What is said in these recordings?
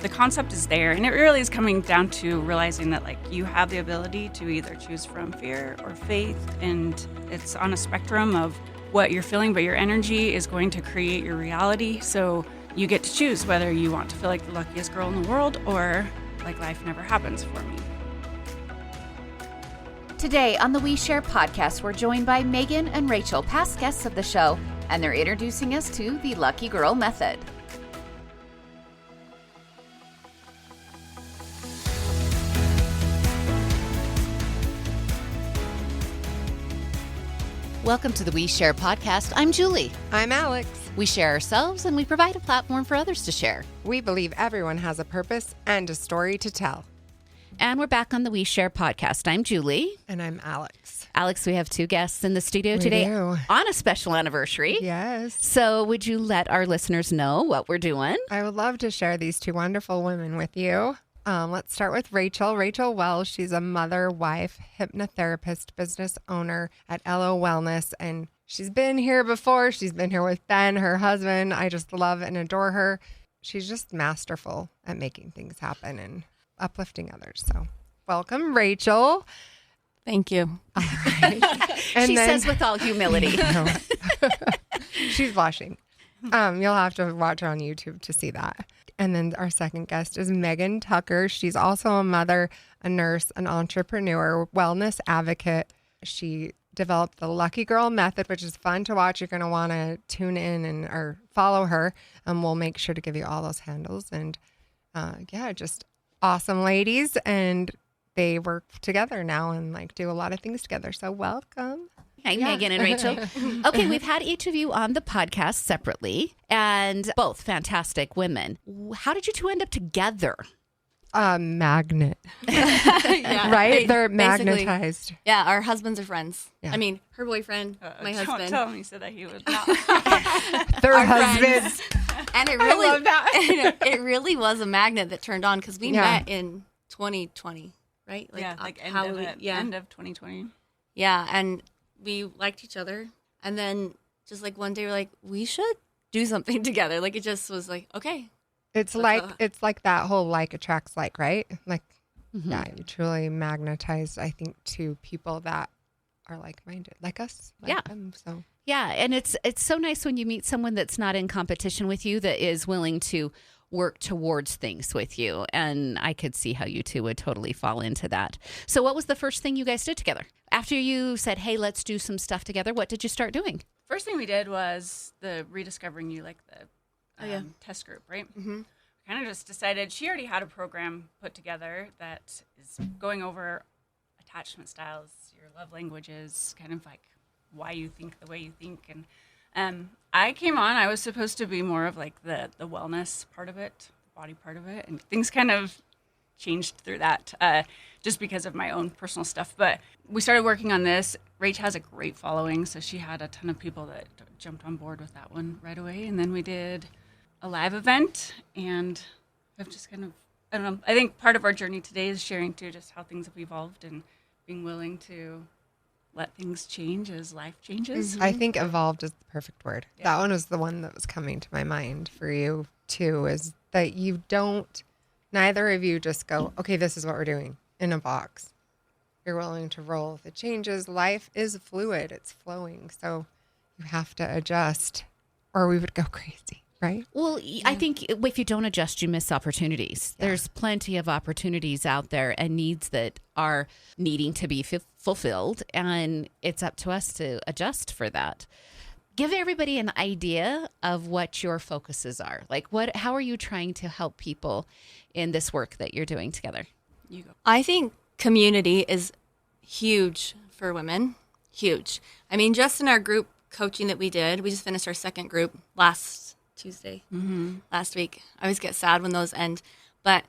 the concept is there, and it really is coming down to realizing that like you have the ability to either choose from fear or faith, and it's on a spectrum of what you're feeling, but your energy is going to create your reality. So you get to choose whether you want to feel like the luckiest girl in the world or like life never happens for me. Today on the We Share podcast, we're joined by Megan and Rachel, past guests of the show, and they're introducing us to the Lucky Girl Method. Welcome to the We Share podcast. I'm Julie. I'm Alex. We share ourselves and we provide a platform for others to share. We believe everyone has a purpose and a story to tell. And we're back on the We Share podcast. I'm Julie. And I'm Alex. Alex, we have two guests in the studio today on a special anniversary. Yes. So would you let our listeners know what we're doing? I would love to share these two wonderful women with you. Let's start with Rachel. Rachel Wells, she's a mother, wife, hypnotherapist, business owner at LO Wellness. And she's been here before. She's been here with Ben, her husband. I just love and adore her. She's just masterful at making things happen and uplifting others. So welcome, Rachel. Thank you. All right. And she says with all humility. She's blushing. You'll have to watch her on YouTube to see that. And then our second guest is Megan Tucker. She's also a mother, a nurse, an entrepreneur, wellness advocate. She developed the Lucky Girl Method, which is fun to watch. You're going to want to tune in and or follow her. We'll make sure to give you all those handles. And just awesome ladies. And they work together now and like do a lot of things together. So welcome. Hi, Megan and Rachel. Okay, we've had each of you on the podcast separately, and both fantastic women. How did you two end up together? Magnet. Yeah, right? They're basically, magnetized. Yeah, our husbands are friends. Yeah. I mean, her boyfriend, my husband. Don't tell me so that he was not. Their Our husbands. And it really, I love that. it really was a magnet that turned on because we met in 2020, right? End of 2020. Yeah, and we liked each other. And then just like one day we're like, we should do something together. Like it just was like, okay. It's like that whole like attracts like, right? Like, yeah, you truly magnetized, I think, to people that are like-minded, like us, like them. So yeah, and it's so nice when you meet someone that's not in competition with you, that is willing to work towards things with you. And I could see how you two would totally fall into that. So what was the first thing you guys did together? After you said, hey, let's do some stuff together, what did you start doing? First thing we did was the Rediscovering You, like the test group, right? Mm-hmm. Kind of just decided she already had a program put together that is going over attachment styles, your love languages, kind of like why you think the way you think. And I came on, I was supposed to be more of like the wellness part of it, the body part of it, and things kind of changed through that just because of my own personal stuff. But we started working on this. Rach has a great following, so she had a ton of people that jumped on board with that one right away. And then we did a live event, and I've just kind of, I don't know, I think part of our journey today is sharing too just how things have evolved and being willing to let things change as life changes. I think evolved is the perfect word. Yeah. That one was the one that was coming to my mind for you too, is that you don't, neither of you just go, okay, this is what we're doing in a box. You're willing to roll with the changes. Life is fluid. It's flowing. So you have to adjust or we would go crazy. Right? Well, I think if you don't adjust, you miss opportunities. Yeah. There's plenty of opportunities out there and needs that are needing to be fulfilled. And it's up to us to adjust for that. Give everybody an idea of what your focuses are. Like how are you trying to help people in this work that you're doing together? You go. I think community is huge for women. Huge. I mean, just in our group coaching that we just finished our second group last Tuesday, last week. I always get sad when those end, but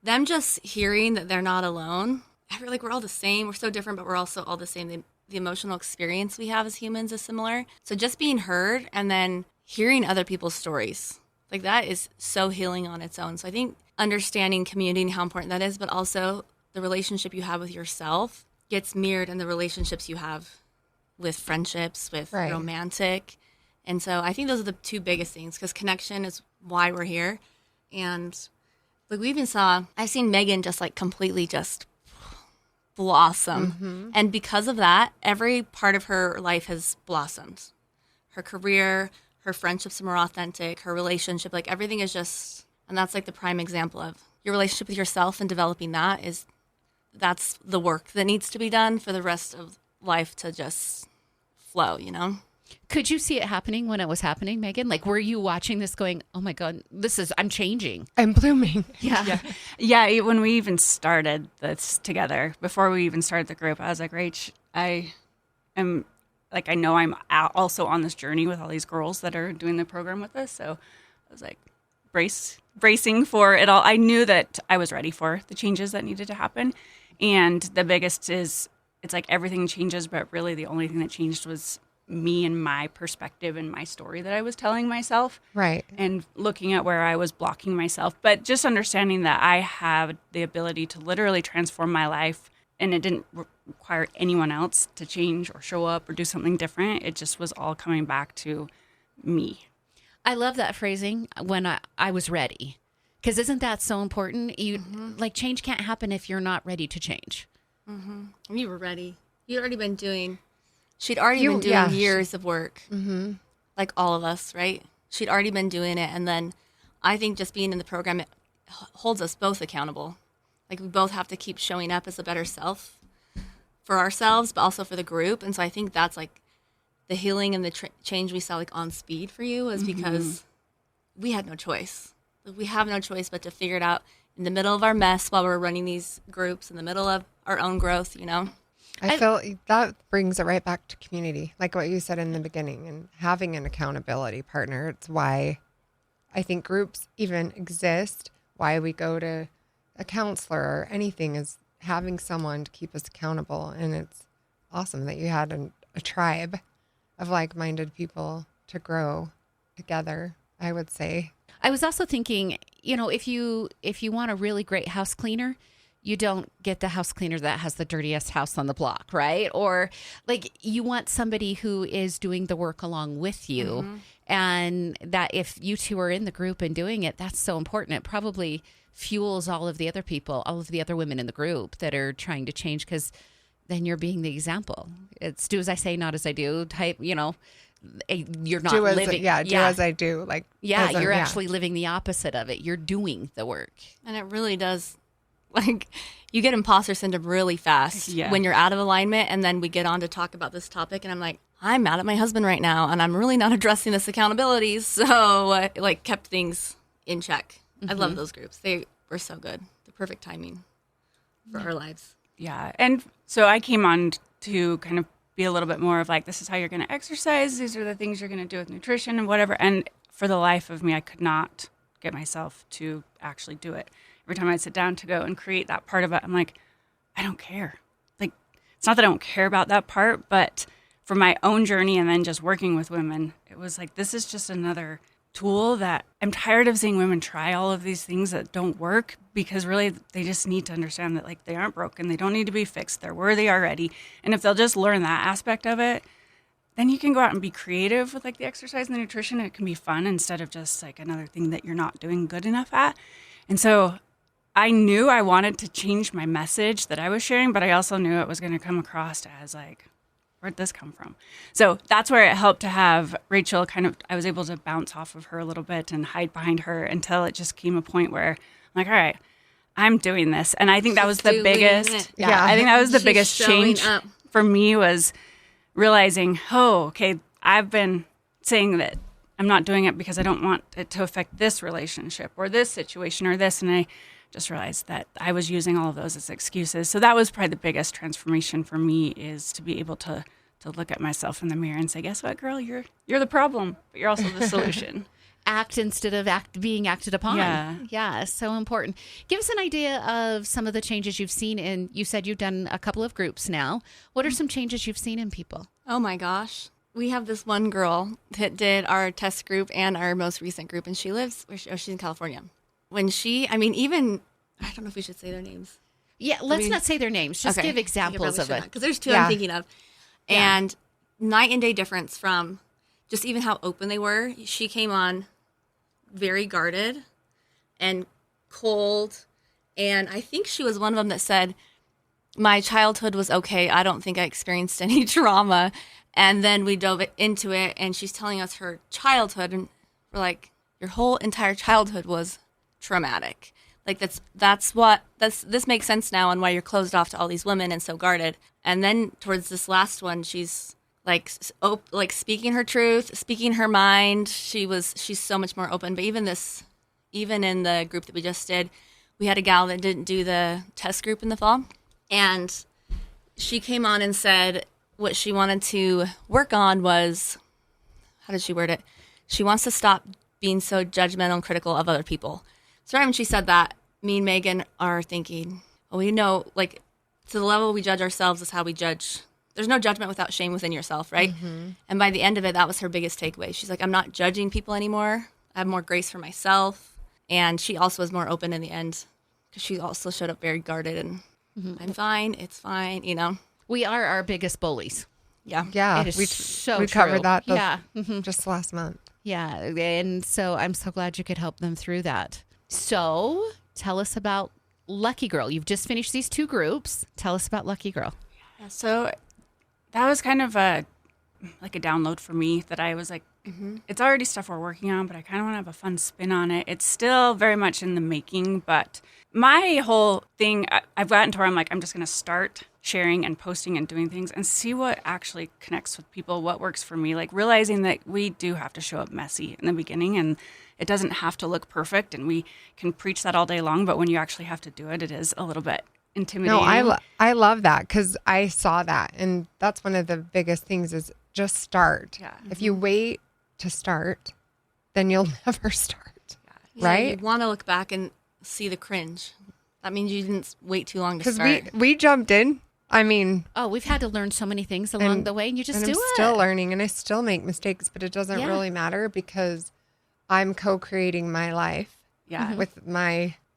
them just hearing that they're not alone. I feel like we're all the same. We're so different, but we're also all the same. The emotional experience we have as humans is similar. So just being heard and then hearing other people's stories, like that is so healing on its own. So I think understanding community and how important that is, but also the relationship you have with yourself gets mirrored in the relationships you have with friendships, with romantic. And so I think those are the two biggest things, because connection is why we're here. And Like I've seen Megan just like completely just blossom. And because of that, every part of her life has blossomed. Her career, her friendships are more authentic, her relationship, like everything is just, and that's like the prime example of your relationship with yourself and developing that's the work that needs to be done for the rest of life to just flow, you know? Could you see it happening when it was happening, Megan? Like, were you watching this going, oh my God, I'm changing. I'm blooming. Yeah. Yeah, when we even started this together, before we even started the group, I was like, Rach, I know I'm also on this journey with all these girls that are doing the program with us. So I was like, bracing for it all. I knew that I was ready for the changes that needed to happen. And the biggest is, it's like everything changes, but really the only thing that changed was me and my perspective and my story that I was telling myself. Right. And looking at where I was blocking myself, but just understanding that I have the ability to literally transform my life, and it didn't require anyone else to change or show up or do something different. It just was all coming back to me. I love that phrasing, when I was ready. Because isn't that so important? Like, change can't happen if you're not ready to change. You were ready. She'd already been doing years of work, like all of us, right? She'd already been doing it. And then I think just being in the program, it holds us both accountable. Like, we both have to keep showing up as a better self for ourselves, but also for the group. And so I think that's like the healing and the change we saw like on speed for you is because we had no choice. We have no choice but to figure it out in the middle of our mess while we're running these groups, in the middle of our own growth, you know? I feel that brings it right back to community, like what you said in the beginning, and having an accountability partner. It's why I think groups even exist, why we go to a counselor or anything, is having someone to keep us accountable. And it's awesome that you had a tribe of like-minded people to grow together, I would say. I was also thinking, if you want a really great house cleaner, you don't get the house cleaner that has the dirtiest house on the block, right? Or like, you want somebody who is doing the work along with you. And that if you two are in the group and doing it, that's so important. It probably fuels all of the other people, all of the other women in the group that are trying to change, because then you're being the example. It's do as I say, not as I do type, you're not living. Do as I do. Like, you're actually living the opposite of it. You're doing the work. And it really does, like, you get imposter syndrome really fast when you're out of alignment. And then we get on to talk about this topic, and I'm like, I'm mad at my husband right now, and I'm really not addressing this accountability. So like kept things in check. I love those groups. They were so good. The perfect timing for our lives. Yeah. And so I came on to kind of be a little bit more of like, this is how you're going to exercise. These are the things you're going to do with nutrition and whatever. And for the life of me, I could not get myself to actually do it. Every time I'd sit down to go and create that part of it, I'm like, I don't care. Like, it's not that I don't care about that part, but for my own journey and then just working with women, it was like, this is just another tool that I'm tired of seeing women try all of these things that don't work, because really they just need to understand that, like, they aren't broken. They don't need to be fixed. They're worthy already. And if they'll just learn that aspect of it, then you can go out and be creative with like the exercise and the nutrition. It can be fun instead of just like another thing that you're not doing good enough at. And so I knew I wanted to change my message that I was sharing, but I also knew it was going to come across as like, where'd this come from? So that's where it helped to have Rachel I was able to bounce off of her a little bit and hide behind her until it just came a point where I'm like, all right, I'm doing this. And I think that was the biggest, I think that was the biggest change for me, was realizing, okay, I've been saying that I'm not doing it because I don't want it to affect this relationship or this situation or this. And I just realized that I was using all of those as excuses. So that was probably the biggest transformation for me, is to be able to look at myself in the mirror and say, guess what, girl, you're the problem, but you're also the solution. Act instead of being acted upon. Yeah, so important. Give us an idea of some of the changes you've seen in, you said you've done a couple of groups now. What are some changes you've seen in people? Oh my gosh. We have this one girl that did our test group and our most recent group, and she's in California. When I don't know if we should say their names. Yeah, let's not say their names. Just give examples of it. Because there's two I'm thinking of. Yeah. And night and day difference from just even how open they were. She came on very guarded and cold. And I think she was one of them that said, my childhood was okay. I don't think I experienced any trauma. And then we dove into it, and she's telling us her childhood, and we're like, your whole entire childhood was traumatic. Like this makes sense now on why you're closed off to all these women and so guarded. And then towards this last one, she's like speaking her truth, speaking her mind. She's so much more open. But even in the group that we just did, we had a gal that didn't do the test group in the fall, and she came on and said what she wanted to work on was, how did she word it? She wants to stop being so judgmental and critical of other people. So right when she said that, me and Megan are thinking, oh, you know, like to the level we judge ourselves is how we judge. There's no judgment without shame within yourself, right? Mm-hmm. And by the end of it, that was her biggest takeaway. She's like, I'm not judging people anymore. I have more grace for myself. And she also was more open in the end because she also showed up very guarded and I'm fine. It's fine. You know, we are our biggest bullies. Yeah. Yeah. It is we covered that Mm-hmm. just last month. Yeah. And so I'm so glad you could help them through that. So tell us about Lucky Girl. You've just finished these 2 groups. Tell us about Lucky Girl. Yeah, so that was kind of a download for me that I was like, it's already stuff we're working on, but I kind of want to have a fun spin on it. It's still very much in the making, but my whole thing, I've gotten to where I'm like, I'm just going to start sharing and posting and doing things and see what actually connects with people, what works for me. Like realizing that we do have to show up messy in the beginning and it doesn't have to look perfect, and we can preach that all day long, but when you actually have to do it, it is a little bit intimidating. No, I love that because I saw that, and that's one of the biggest things is just start. Yeah. If you wait to start, then you'll never start. Yeah, right? You want to look back and see the cringe. That means you didn't wait too long to start. Because we jumped in. I mean, we've had to learn so many things along the way, and you just do it. I'm still learning, and I still make mistakes, but it doesn't really matter because I'm co-creating my life with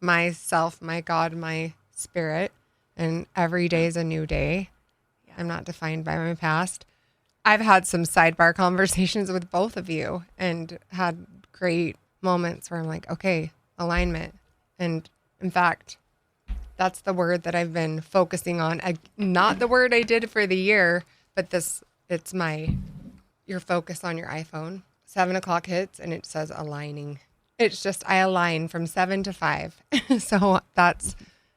myself, my God, my spirit, and every day is a new day. Yeah. I'm not defined by my past. I've had some sidebar conversations with both of you and had great moments where I'm like, okay, alignment. And in fact, that's the word that I've been focusing on. Not the word I did for the year, but it's your focus on your iPhone. 7:00 hits and it says aligning. It's just, I align from 7 to 5. So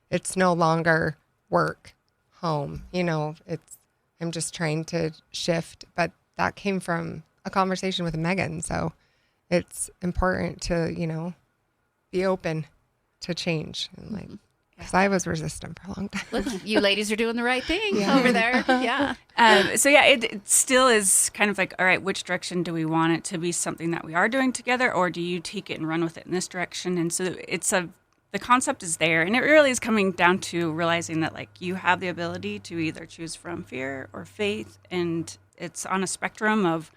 it's no longer work, home, I'm just trying to shift, but that came from a conversation with Megan. So it's important to, be open to change and because I was resistant for a long time. Look, you ladies are doing the right thing over there. Yeah. It still is kind of like, all right, which direction do we want it to be something that we are doing together, or do you take it and run with it in this direction? And so the concept is there, and it really is coming down to realizing that you have the ability to either choose from fear or faith, and it's on a spectrum of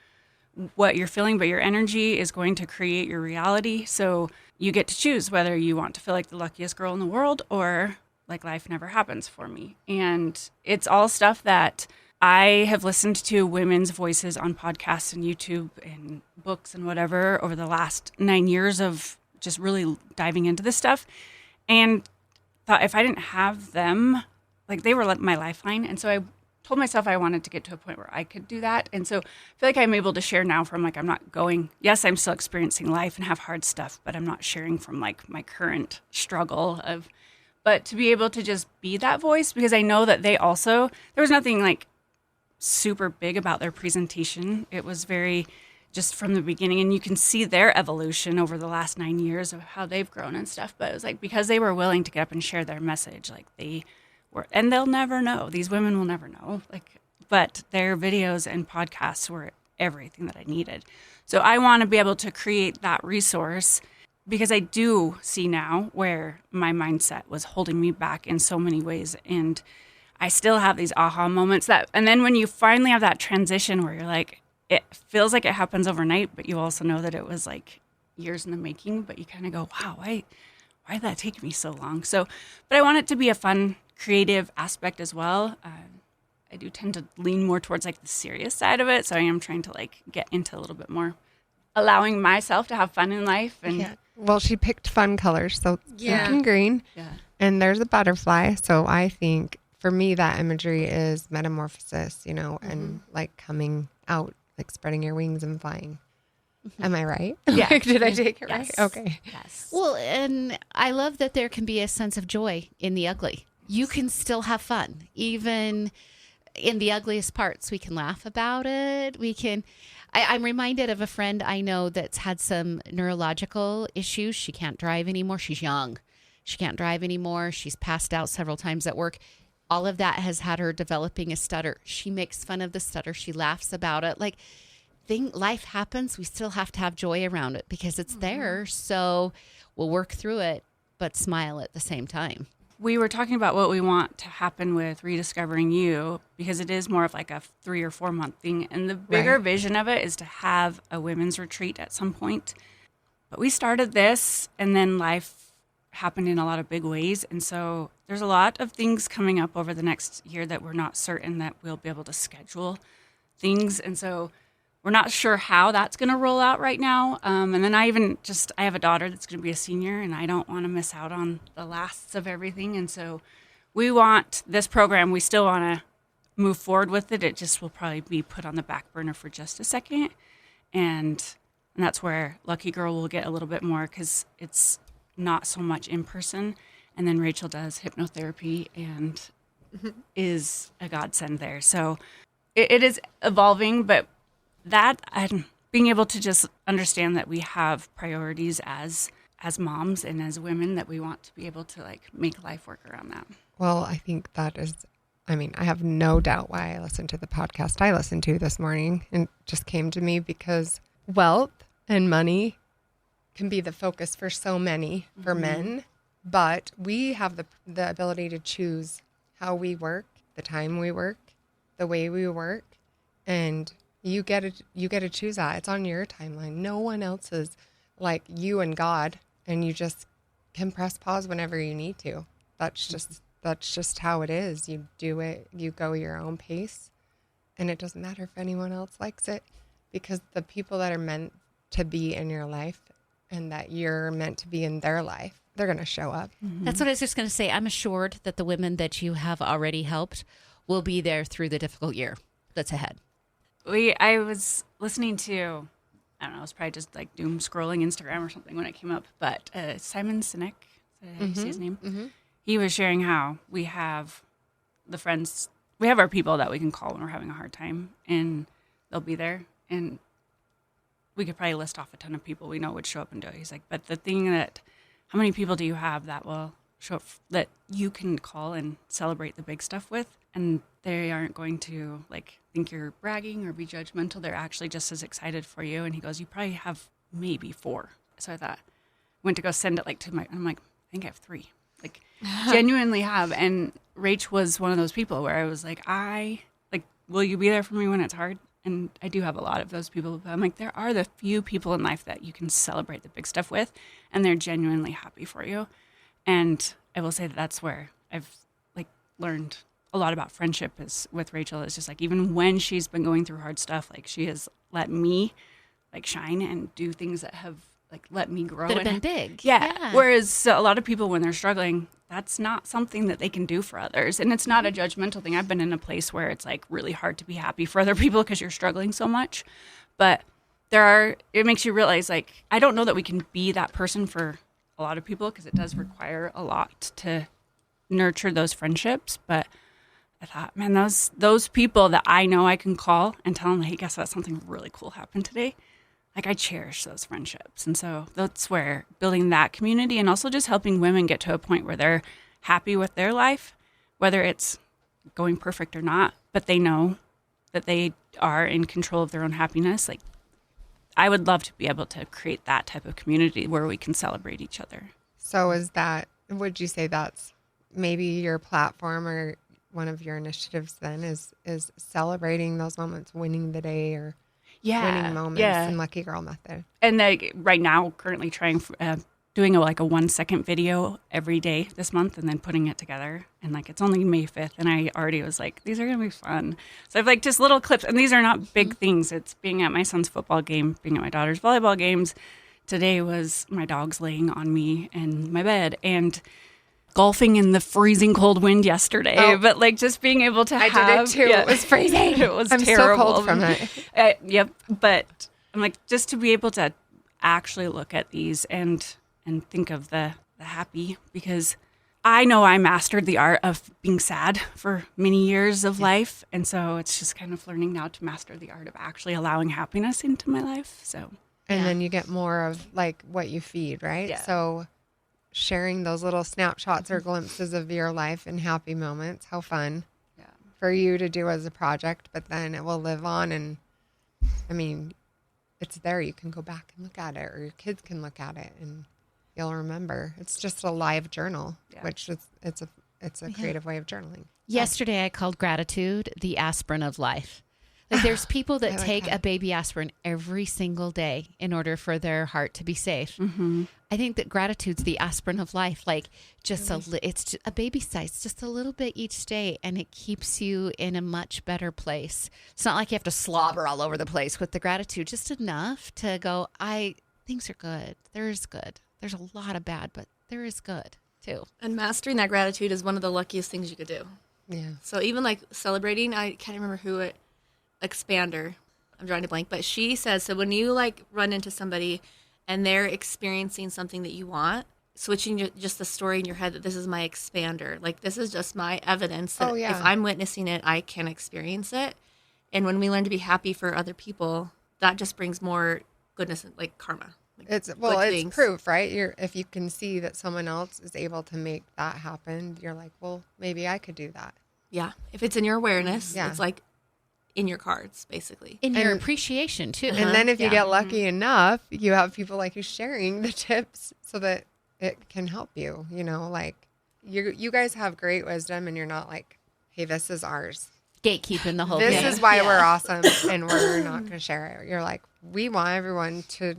what you're feeling, but your energy is going to create your reality. So you get to choose whether you want to feel like the luckiest girl in the world or like life never happens for me. And it's all stuff that I have listened to women's voices on podcasts and YouTube and books and whatever over the last 9 years of just really diving into this stuff, and thought if I didn't have them, they were my lifeline. And so I told myself I wanted to get to a point where I could do that. And so I feel like I'm able to share now from I'm not going, yes, I'm still experiencing life and have hard stuff, but I'm not sharing from my current struggle but to be able to just be that voice, because I know that there was nothing super big about their presentation. It was very just from the beginning, and you can see their evolution over the last 9 years of how they've grown and stuff. But it was because they were willing to get up and share their message, and they'll never know. These women will never know. But their videos and podcasts were everything that I needed. So I want to be able to create that resource, because I do see now where my mindset was holding me back in so many ways. And I still have these aha moments and then when you finally have that transition where you're it feels like it happens overnight, but you also know that it was years in the making, but you kind of go, wow, why did that take me so long? So, but I want it to be a fun, creative aspect as well. I do tend to lean more towards the serious side of it. So I am trying to get into a little bit more allowing myself to have fun in life. And Yeah. Well, she picked fun colors, so Yeah. pink and green. Yeah. And there's a butterfly. So I think for me, that imagery is metamorphosis, you know, and like coming out, like spreading your wings and flying. Am I right? Yeah. Like, did I take it Yes. right? Okay. Yes. Well, and I love that there can be a sense of joy in the ugly. You can still have fun, even in the ugliest parts. We can laugh about it. We can. I'm reminded of a friend I know that's had some neurological issues. She can't drive anymore. She's young. She can't drive anymore. She's passed out several times at work. All of that has had her developing a stutter. She makes fun of the stutter. She laughs about it. Like, life happens. We still have to have joy around it because it's there. So we'll work through it, but smile at the same time. We were talking about what we want to happen with Rediscovering You, because it is more of like a 3 or 4 month thing. And the bigger vision of it is to have a women's retreat at some point. But we started this, and then life happened in a lot of big ways. And so there's a lot of things coming up over the next year that we're not certain that we'll be able to schedule things. And so we're not sure how that's going to roll out right now. And then I have a daughter that's going to be a senior, and I don't want to miss out on the lasts of everything. And so we want this program, we still want to move forward with it. It just will probably be put on the back burner for just a second. And that's where Lucky Girl will get a little bit more, because it's not so much in person. And then Rachel does hypnotherapy and is a godsend there. So it is evolving, but that and being able to just understand that we have priorities as moms and as women, that we want to be able to like make life work around that. Well, I think that is, I mean, I have no doubt why I listened to the podcast I listened to this morning, and just came to me because wealth and money can be the focus for so many, for men, but we have the ability to choose how we work, the time we work, the way we work, and you get to choose that. It's on your timeline. No one else's, like you and God, and you just can press pause whenever you need to. That's just how it is. You do it, you go your own pace, and it doesn't matter if anyone else likes it, because the people that are meant to be in your life and that you're meant to be in their life, they're going to show up. That's what I was just going to say. I'm assured that the women that you have already helped will be there through the difficult year that's ahead. I was listening to, I don't know, it was probably just like doom scrolling Instagram or something when it came up, but Simon Sinek, is that how you say his name? He was sharing how we have our people that we can call when we're having a hard time, and they'll be there. And we could probably list off a ton of people we know would show up and do it. He's like, but the thing that, how many people do you have that will show up, that you can call and celebrate the big stuff with? And they aren't going to like think you're bragging or be judgmental. They're actually just as excited for you. And he goes, you probably have maybe 4. So I thought, went to go send it like to I'm like, I think I have 3. Like genuinely have. And Rach was one of those people where I was like, will you be there for me when it's hard? And I do have a lot of those people, but I'm like, there are the few people in life that you can celebrate the big stuff with, and they're genuinely happy for you. And I will say that that's where I've like learned a lot about friendship is with Rachel. Is just like, even when she's been going through hard stuff, like she has let me like shine and do things that have like let me grow. That have been big. Yeah. Whereas a lot of people, when they're struggling, that's not something that they can do for others. And it's not a judgmental thing. I've been in a place where it's like really hard to be happy for other people because you're struggling so much. But it makes you realize, like, I don't know that we can be that person for a lot of people, because it does require a lot to nurture those friendships. But I thought, man, those people that I know I can call and tell them, hey, guess what? Something really cool happened today. Like, I cherish those friendships. And so that's where building that community, and also just helping women get to a point where they're happy with their life, whether it's going perfect or not, but they know that they are in control of their own happiness. Like, I would love to be able to create that type of community where we can celebrate each other. So would you say that's maybe your platform or one of your initiatives then is celebrating those moments, winning the day, or winning moments in Lucky Girl Method? And like right now, currently trying doing a 1-second video every day this month and then putting it together. And it's only May 5th. And I already was like, these are going to be fun. So I've just little clips. And these are not big things. It's being at my son's football game, being at my daughter's volleyball games. Today was my dogs laying on me in my bed and golfing in the freezing cold wind yesterday. Oh. But just being able to I did it too. It was freezing. It was I'm terrible. so cold from it. Yep. But I'm just to be able to actually look at these and think of the happy, because I know I mastered the art of being sad for many years of life. And so it's just kind of learning now to master the art of actually allowing happiness into my life. So, and then you get more of what you feed, right? Yeah. So sharing those little snapshots or glimpses of your life and happy moments, how fun for you to do as a project, but then it will live on. And I mean, it's there. You can go back and look at it, or your kids can look at it and you'll remember. It's just a live journal, which is it's a creative way of journaling. Yesterday I called gratitude the aspirin of life. There's people that take a baby aspirin every single day in order for their heart to be safe. Mm-hmm. I think that gratitude's the aspirin of life. It's a baby size, just a little bit each day, and it keeps you in a much better place. It's not like you have to slobber all over the place with the gratitude, just enough to go, things are good. There is good. There's a lot of bad, but there is good too. And mastering that gratitude is one of the luckiest things you could do. Yeah. So even celebrating, I can't remember who Expander, I'm drawing a blank, but she says, so when you run into somebody and they're experiencing something that you want, switching just the story in your head that this is my expander, this is just my evidence that if I'm witnessing it, I can experience it. And when we learn to be happy for other people, that just brings more goodness, karma. It's proof, right? If you can see that someone else is able to make that happen, you're like, well, maybe I could do that. Yeah. If it's in your awareness, it's in your cards, basically. In your appreciation, too. And then if you get lucky enough, you have people like you sharing the tips so that it can help you. You guys have great wisdom, and you're not like, hey, this is ours. Gatekeeping the whole This thing. is why we're awesome, and we're not going to share it. You're like, we want everyone to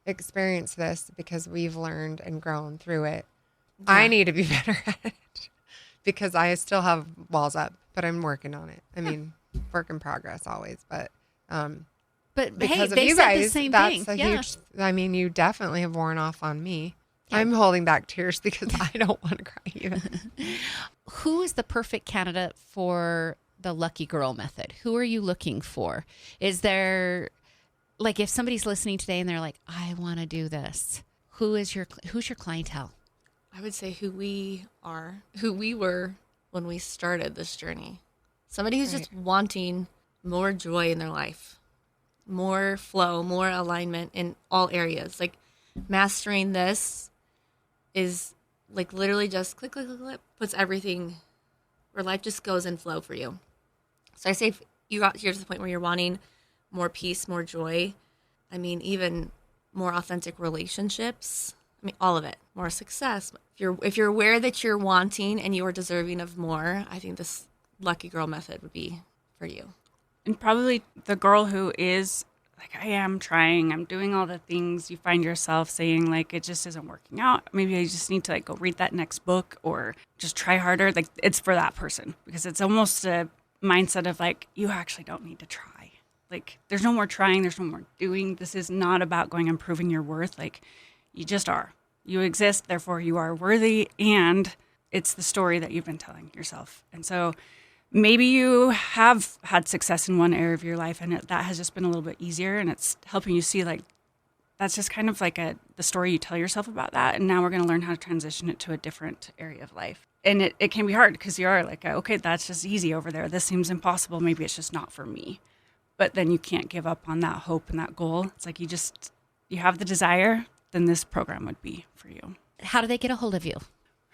experience this because we've learned and grown through it. Yeah. I need to be better at it because I still have walls up, but I'm working on it. I mean, work in progress always, but because of they you said guys, the same that's thing. a huge. I mean, you definitely have worn off on me. Yeah. I'm holding back tears because I don't want to cry even. Who is the perfect candidate for the Lucky Girl method? Who are you looking for? Is there, if somebody's listening today and they're like, I want to do this, who's your clientele? I would say who we were when we started this journey. Somebody who's just wanting more joy in their life, more flow, more alignment in all areas. Mastering this is literally just click, click, click, click, puts everything where life just goes in flow for you. So I say if you got here to the point where you're wanting more peace, more joy, I mean, even more authentic relationships, I mean, all of it, more success. If you're aware that you're wanting and you are deserving of more, I think this Lucky Girl method would be for you. And probably the girl who is I am trying, I'm doing all the things, you find yourself saying it just isn't working out. Maybe I just need to go read that next book or just try harder. It's for that person, because it's almost a mindset of you actually don't need to try. There's no more trying, there's no more doing. This is not about going and proving your worth. You just are. You exist, therefore you are worthy, and it's the story that you've been telling yourself. And so maybe you have had success in one area of your life, and that has just been a little bit easier, and it's helping you see that's just kind of the story you tell yourself about that. And now we're going to learn how to transition it to a different area of life. And it can be hard because you are okay, that's just easy over there. This seems impossible. Maybe it's just not for me. But then you can't give up on that hope and that goal. It's you have the desire, then this program would be for you. How do they get a hold of you?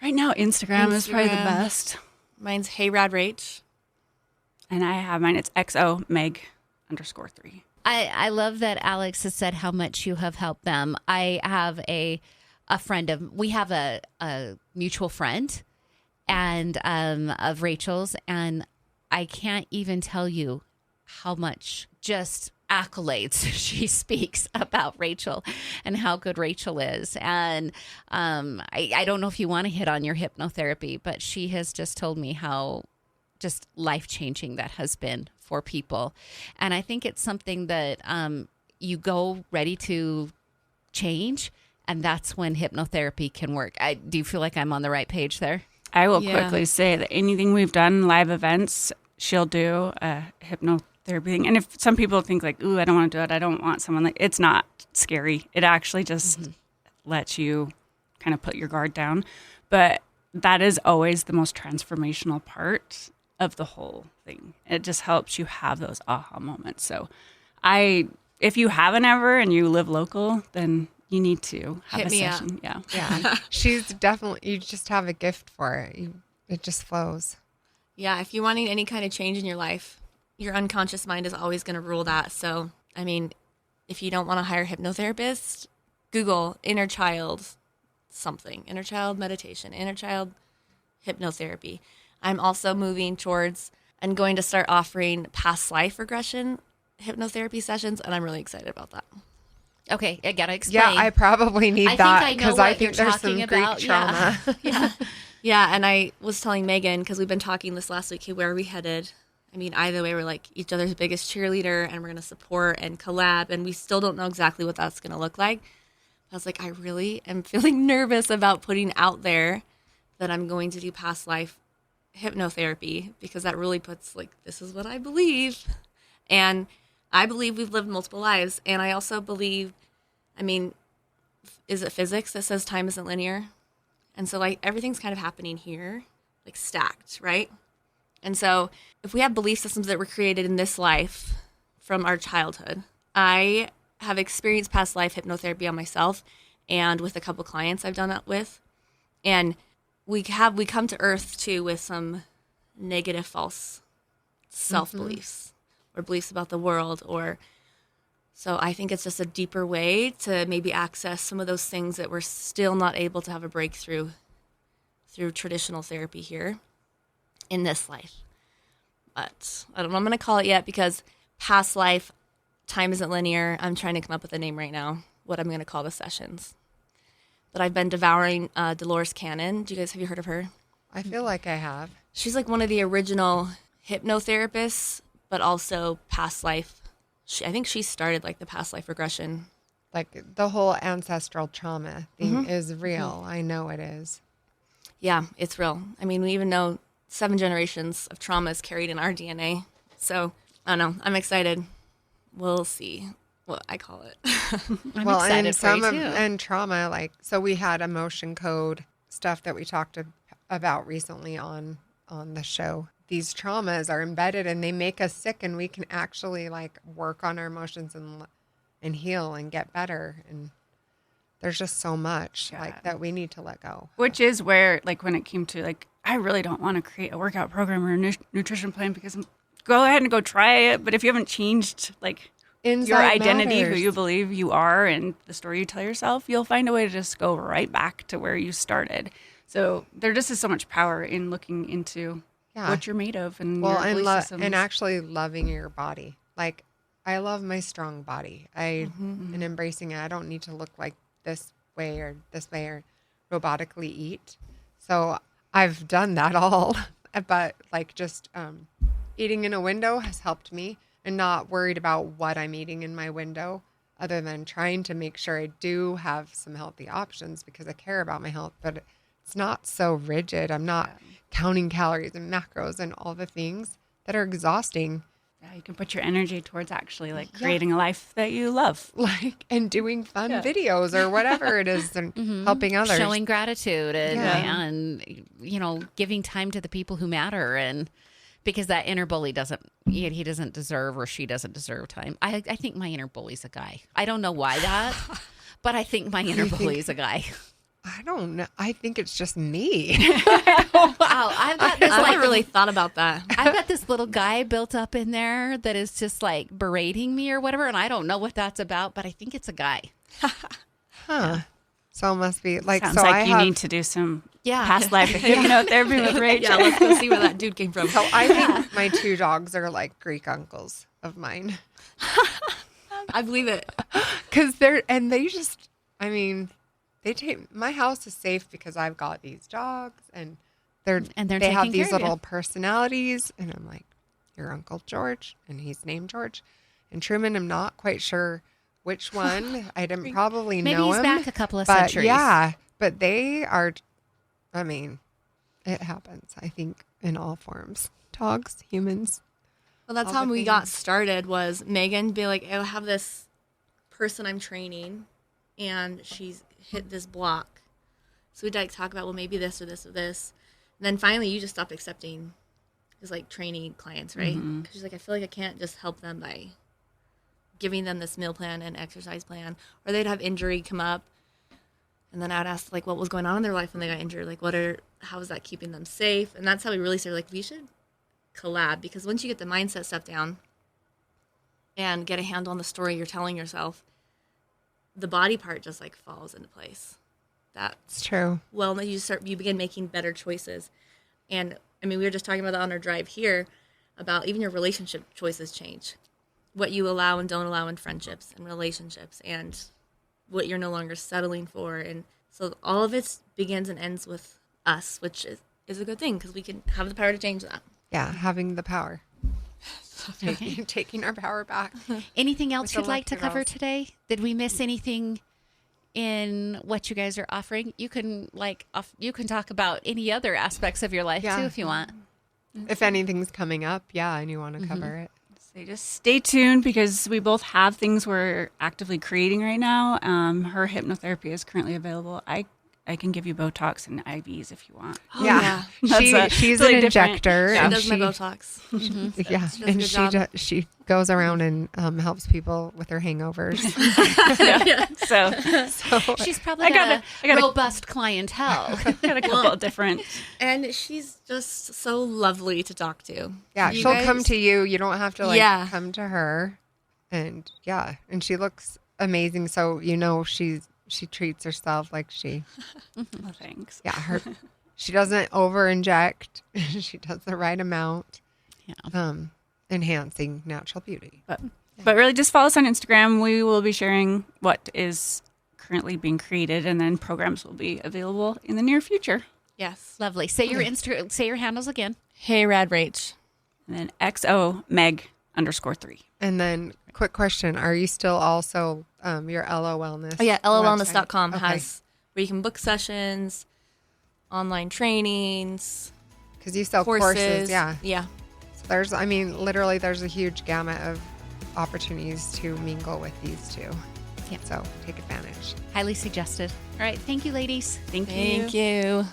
Right now, Instagram is probably the best. Mine's HeyRadRach. And I have mine. It's XOMeg_3. I love that Alex has said how much you have helped them. I have a friend we have a mutual friend and of Rachel's, and I can't even tell you how much just accolades she speaks about Rachel and how good Rachel is. And I don't know if you want to hit on your hypnotherapy, but she has just told me how just life-changing that has been for people. And I think it's something that you go ready to change, and that's when hypnotherapy can work. Do you feel like I'm on the right page there? I will quickly say that anything we've done, live events, she'll do a hypnotherapy thing. And if some people think like, ooh, I don't want to do it, I don't want someone like, it's not scary. It actually just lets you kind of put your guard down. But that is always the most transformational part of the whole thing. It just helps you have those aha moments. So if you haven't ever and you live local, then you need to have a session. Up. Yeah. She's definitely, you just have a gift for it. It just flows. Yeah. If you're wanting any kind of change in your life, your unconscious mind is always going to rule that. So, I mean, if you don't want to hire a hypnotherapist, Google inner child something, inner child meditation, inner child hypnotherapy. I'm also moving towards and going to start offering past life regression hypnotherapy sessions, and I'm really excited about that. Okay, I gotta explain. Yeah, I probably need that because I think there's some talking Greek about. trauma. Yeah. Yeah, and I was telling Megan, because we've been talking this last week, hey, where are we headed? I mean, either way, we're like each other's biggest cheerleader, and we're going to support and collab, and we still don't know exactly what that's going to look like. I was like, I really am feeling nervous about putting out there that I'm going to do past life hypnotherapy, because that really puts like, this is what I believe. And I believe we've lived multiple lives. And I also believe, I mean, is it physics that says time isn't linear? And so like everything's kind of happening here, like stacked, right? And so if we have belief systems that were created in this life from our childhood, I have experienced past life hypnotherapy on myself and with a couple clients I've done that with. And we come to earth too with some negative false self-beliefs or beliefs about the world, or so I think it's just a deeper way to maybe access some of those things that we're still not able to have a breakthrough through traditional therapy here in this life. But I don't know what I'm going to call it yet, because past life, time isn't linear. I'm trying to come up with a name right now, what I'm going to call the sessions. But I've been devouring Dolores Cannon. Have you heard of her? I feel like I have. She's like one of the original hypnotherapists, but also past life. I think she started like the past life regression. Like the whole ancestral trauma thing is real. I know it is. Yeah, it's real. I mean, we even know 7 generations of trauma is carried in our DNA. So, I don't know. I'm excited. We'll see what I call it. I'm excited for you too. And trauma, like, so we had emotion code stuff that we talked about recently on the show. These traumas are embedded and they make us sick, and we can actually like work on our emotions and heal and get better. And there's just so much like that we need to let go. Which is where, like, when it came to like, I really don't want to create a workout program or a nutrition plan, because go ahead and go try it. But if you haven't changed like your identity, who you believe you are, and the story you tell yourself, you'll find a way to just go right back to where you started. So there just is so much power in looking into what you're made of, and your belief systems. And actually loving your body. Like, I love my strong body. And embracing it. I don't need to look like this way or robotically eat. So I've done that all, but like just eating in a window has helped me, and not worried about what I'm eating in my window, other than trying to make sure I do have some healthy options because I care about my health, but it's not so rigid. I'm not counting calories and macros and all the things that are exhausting. Yeah, you can put your energy towards actually like creating a life that you love, like, and doing fun videos or whatever it is, and helping others, showing gratitude, and you know, giving time to the people who matter. And because that inner bully he doesn't deserve, or she doesn't deserve time. I think my inner bully's a guy. I don't know why that, but I think my inner bully's a guy. I don't know. I think it's just me. Wow, I've got this. I haven't really thought about that. I've got this little guy built up in there that is just like berating me or whatever, and I don't know what that's about, but I think it's a guy. So it must be like. Sounds so like I you need to do some past life hypnotherapy with Rachel. Yeah, let's go see where that dude came from. So I think my 2 dogs are like Greek uncles of mine. I believe it. Because they take, my house is safe because I've got these dogs and they taking have these care of you. little personalities. And I'm like, your Uncle George, and he's named George. And Truman, I'm not quite sure which one. I didn't probably Maybe know he's him. back a couple of But centuries. yeah, but they are, it happens, I think, in all forms. Dogs, humans. Well, that's All how the we got things. started. Was Megan be like, I have this person I'm training, and she's hit this block. So we'd like talk about, well, maybe this or this or this. And then finally, you just stopped accepting as like training clients, right? Because she's like, I feel like I can't just help them by giving them this meal plan and exercise plan, or they'd have injury come up. And then I'd ask like what was going on in their life when they got injured, like how is that keeping them safe? And that's how we really started like, we should collab, because once you get the mindset stuff down and get a handle on the story you're telling yourself, the body part just like falls into place. It's true. Well, then you begin making better choices. And I mean, we were just talking about that on our drive here about even your relationship choices change. What you allow and don't allow in friendships and relationships, and what you're no longer settling for. And so all of it begins and ends with us, which is a good thing because we can have the power to change that. Yeah, having the power. Taking our power back. Anything else With you'd like to elected cover girls. today? Did we miss anything in what you guys are offering? You can talk about any other aspects of your life Yeah. too if you want. If anything's coming up, and you want to cover it. So just stay tuned because we both have things we're actively creating right now. Her hypnotherapy is currently available. I can give you Botox and IVs if you want. Oh, yeah. She's totally an different. injector. She and does my Botox. Yeah, She does a and good job. she goes around and helps people with their hangovers. So She's probably I got gotta- a robust clientele. got a couple of different. And she's just so lovely to talk to. Yeah, You she'll guys- come to you. You don't have to Yeah. come to her. And and she looks amazing. So she treats herself like she. Oh, thanks. Yeah, she doesn't over inject. She does the right amount. Yeah. Enhancing natural beauty. But really, just follow us on Instagram. We will be sharing what is currently being created, and then programs will be available in the near future. Yes. Lovely. Say your handles again. Hey, Rad Rach. And then XOMeg_3. And then, quick question: are you still also your LO Wellness? Oh, yeah. website? LOWellness.com Okay. has where you can book sessions, online trainings, Because you sell courses, yeah. Yeah. So literally, there's a huge gamut of opportunities to mingle with these two. Yeah. So take advantage. Highly suggested. All right. Thank you, ladies. Thank you.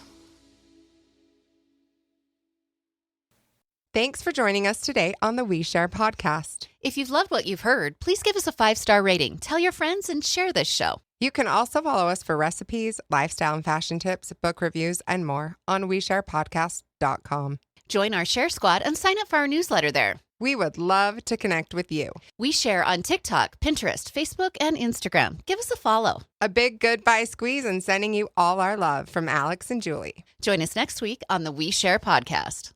Thanks for joining us today on the We Share podcast. If you've loved what you've heard, please give us a 5-star rating. Tell your friends and share this show. You can also follow us for recipes, lifestyle and fashion tips, book reviews, and more on WeSharePodcast.com. Join our Share Squad and sign up for our newsletter there. We would love to connect with you. We share on TikTok, Pinterest, Facebook, and Instagram. Give us a follow. A big goodbye squeeze and sending you all our love from Alex and Julie. Join us next week on the We Share podcast.